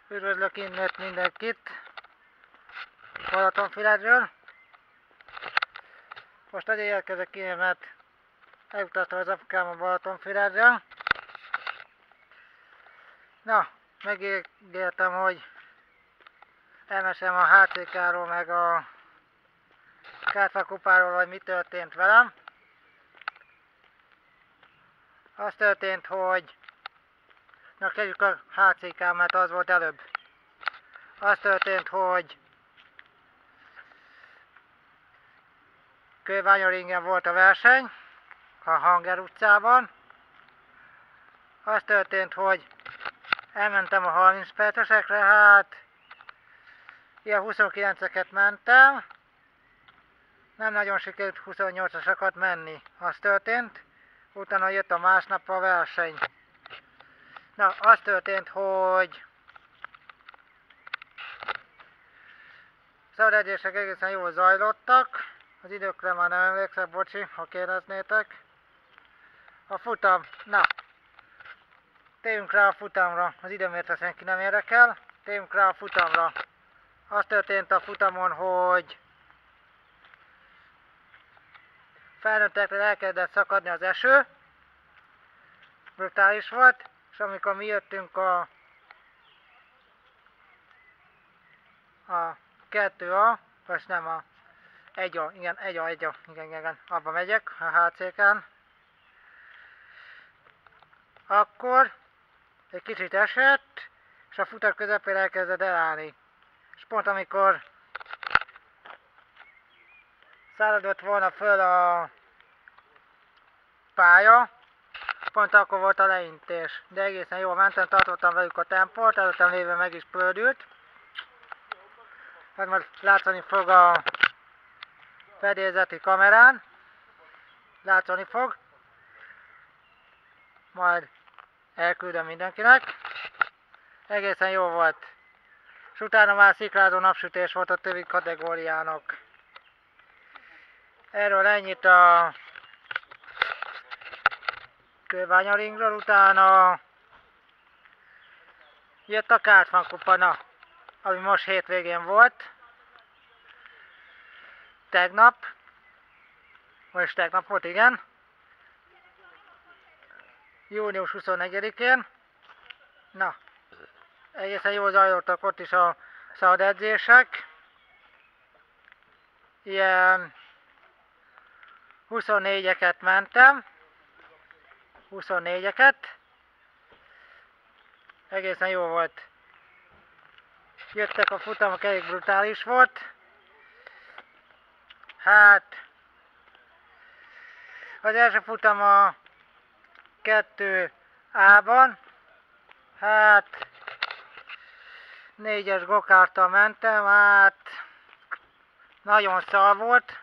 Üdvözlök innét mindenkit Balatonfüredről. Most azért érkezek ki, mert elutaztam az apukám a Balatonfüredről. Na, megígértem, hogy elmesélem a HCK-ról meg a Kárpát-kupáról, hogy mi történt velem. Az történt, hogy kezdjük a HCK, mert az volt előbb. Az történt, hogy Kőbánya-Ringen volt a verseny, a Hanger utcában. Az történt, hogy elmentem a 30 percesekre, hát ilyen 29-eket mentem. Nem nagyon sikerült 28-asakat menni. Az történt, utána jött a másnap a verseny. Na, az történt, hogy szabadedzések egészen jól zajlottak. Az időkre már nem emlékszek, bocsi, ha kérdeznétek. A futam, na, térjünk rá a futamra, az időmért azt senki nem érdekel. Térjünk rá a futamra. Az történt a futamon, hogy felnőttekre elkezdett szakadni az eső. Brutális volt, és amikor mi jöttünk a 2A, vagy nem a 1A, igen, 1A, igen, abba megyek, a HCK-n. Akkor egy kicsit esett, és a futar közepére elkezdett elállni. És pont amikor száradott volna föl a pálya, pont akkor volt a leintés. De egészen jól mentem, tartottam velük a tempót, előttem lévő meg is pördült. Hát majd látszani fog a fedélzeti kamerán. Látszani fog. Majd elküldöm mindenkinek. Egészen jó volt. És utána már szikrázó napsütés volt a többi kategóriának. Erről ennyit a Kőbánya-Ringről, utána jött a Kárpát-kupa, na, ami most hétvégén volt. Tegnap volt, igen. Június 24-én. Na, egészen jól zajlottak ott is a szabadedzések. Ilyen 24-eket mentem. 24-eket. Egészen jó volt. Jöttek a futamok, elég brutális volt. Hát az első futam a 2A-ban. Hát 4-es gokárttal mentem, hát nagyon szar volt.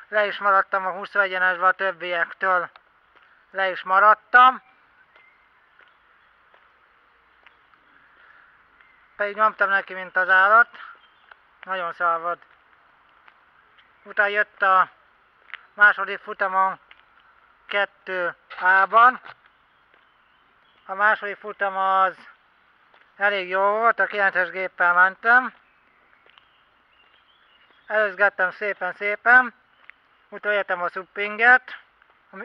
Le is maradtam a 21-esbe a többiektől. Le is maradtam. Pedig nyomtam neki, mint az állat. Nagyon szar volt. Utána jött a második futamon 2A-ban. A második futam az elég jó volt, a 9-es géppel mentem. Előzgettem szépen. Utána jöttem a Suppinget,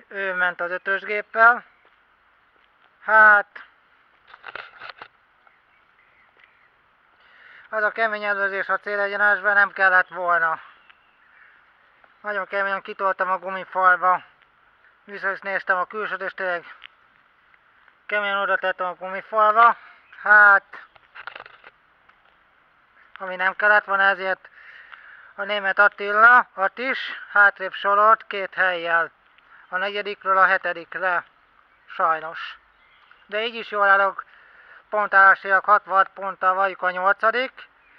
ő ment az 5-ös géppel. Hát az a kemény előzés a célegyenesben nem kellett volna. Nagyon keményen kitoltam a gumifalba. Vissza is néztem a külsőt, és tényleg keményen oda tettem a gumifalba. Hát ami nem kellett volna, ezért a német Attila, Attis hátrébb sorolt 2 hellyel. A 4-ről a 7-re. Sajnos. De így is jól állok. Pontállásilag 66 ponttal vagyok a 8.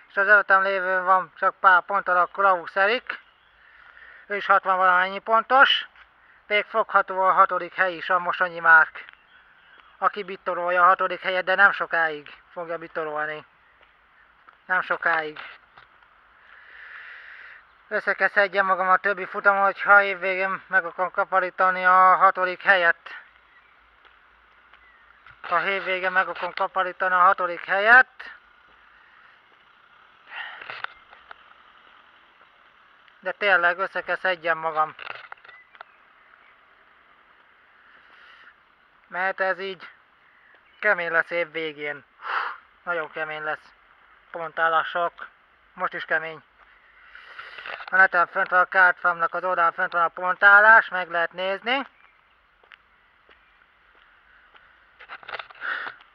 És az előttem lévő van csak pár ponttal a Klaus Erik. Ő is 60 valamennyi pontos. Még fogható a 6. hely is, a Mosonyi Márk. Aki bittorolja a 6. helyet, de nem sokáig fogja bittorolni. Nem sokáig. Össze kell szedjem magam a többi futamon, hogyha évvégén meg akarom kaparítani a 6. helyet. A hétvégén meg akarom kaparítani a 6. helyet. De tényleg össze kell szedjem magam. Mert ez így kemény lesz év végén. Nagyon kemény lesz. Pontálások. Most is kemény. A neten fönt van a Card Farmnak az oldalán, fönt van a pontálás, meg lehet nézni.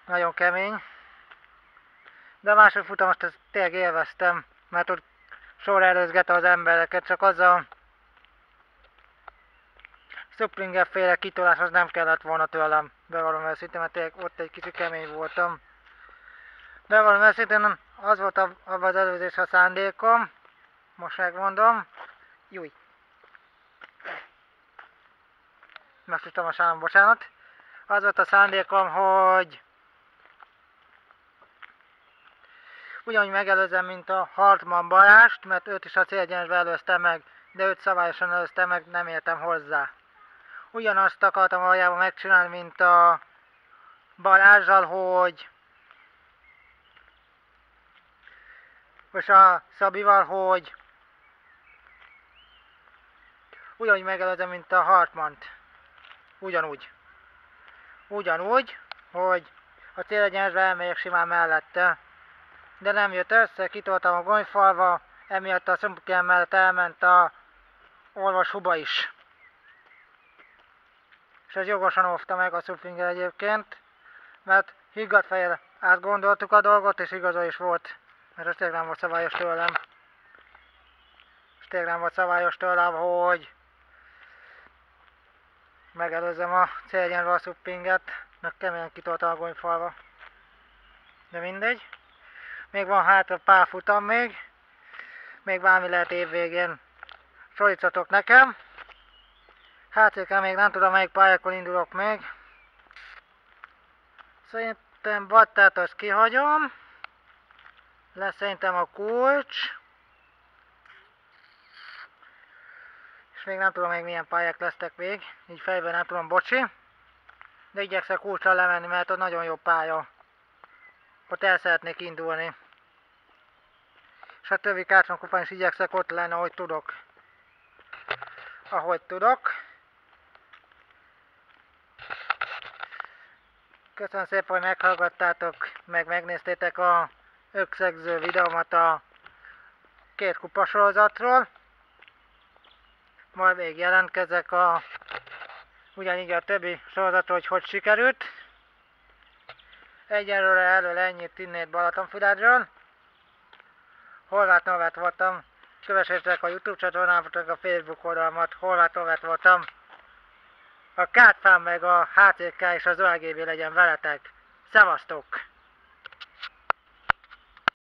Nagyon kemény. De a második futamost ezt tényleg élveztem, mert ott sorra előzgette az embereket, csak az a Springer féle kitolás az nem kellett volna tőlem. Bevallom őszintén, mert tényleg ott egy kicsit kemény voltam. Bevallom őszintén, az volt abban az előzés a szándékom. Most megmondom. Júj. Megszűrtem a sálom, bocsánat. Az volt a szándékom, hogy ugyanúgy megelőzem, mint a Hartmann Balást, mert őt is a célegyenesbe előztem meg, de őt szabályosan előztem meg, nem értem hozzá. Ugyanazt akartam valójában megcsinálni, mint a Balázsral, hogy és a Szabival, hogy ugyanúgy megelőzem, mint a Hartmannt. Ugyanúgy, hogy a célegyenesbe elmegyek simán mellette. De nem jött össze, kitoltam a gonyfalva, emiatt a Springer mellett elment a orvos Huba is. És ez jogosan óvta meg a Springer egyébként, mert higgadt fejjel átgondoltuk a dolgot, és igaza is volt. Mert ez tényleg nem volt szabályos tőlem. És tényleg nem volt szabályos tőlem, hogy megelőzzem a célegyenesbe a Springert, meg keményen kitoltam a gonyfalva. De mindegy. Még van hátra pár futam még bármi lehet évvégén. Szorítsatok nekem. Hátraléken még nem tudom, melyik pályákon indulok még. Szerintem Battát azt kihagyom. Lesz szerintem a kulcs. És még nem tudom, még milyen pályák lesznek még. Így fejben nem tudom, bocsi. De igyekszek kulcsra lemenni, mert ott nagyon jó pálya. Ott el szeretnék indulni. És a többi kártyakupán is igyekszek ott lenni, ahogy tudok. Ahogy tudok. Köszönöm szépen, hogy meghallgattátok, meg megnéztétek a összegző videómat a 2 kupa sorozatról. Majd még jelentkezek ugyanígy a többi sorozatról, hogy sikerült. Egyelőre elől ennyit innét Balatonfüredről. Horváth Norbert voltam. Kövessétek a YouTube csatornámat, a Facebook oldalamat. Horváth Norbert voltam. A Card Farm meg a HTK és az OLGB legyen veletek. Szevasztok!